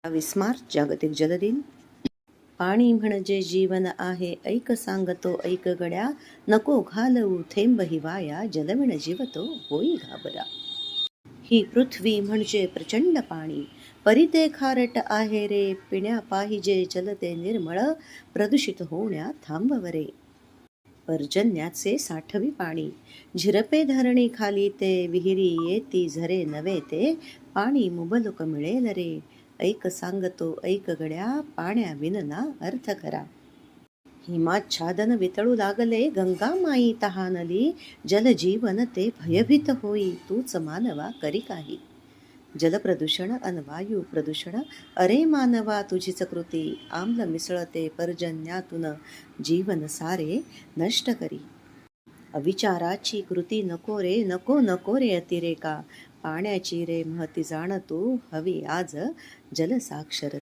विस्मार जागतिक जलदिन. पाणी म्हणजे जीवन आहे, ऐक सांगतो ऐक गड्या, नको घालवू थेंबही वाया, जलविण जीवतो होई घाबरा. ही पृथ्वी म्हणजे प्रचंड पाणी, परिते खारट आहे रे, पिण्या पाहिजे जलते निर्मळ, प्रदूषित होण्या थांबवरे. पर्जन्याचे साठवी पाणी, झिरपे धरणी खाली ते, विहिरी येती झरे नव्हे ते, पाणी मुबलक मिळेल रे. ऐक सांगतो ऐक गड्या, पाण्या विना अर्थ करा. हिमाच्छादन वितळू लागले, गंगा माई तहानली, जलजीवन ते भयभीत होई, तूच मानवा करी काही. जलप्रदूषण अन वायू प्रदूषण, अरे मानवा तुझीच कृती, आम्ल मिसळते पर्जन्यातून, जीवन सारे नष्ट करी. अविचाराची कृती नको रे, नको नको रे अतिरेका, पाण्याची रे महती जाण तू, हवी आज जलसाक्षरता.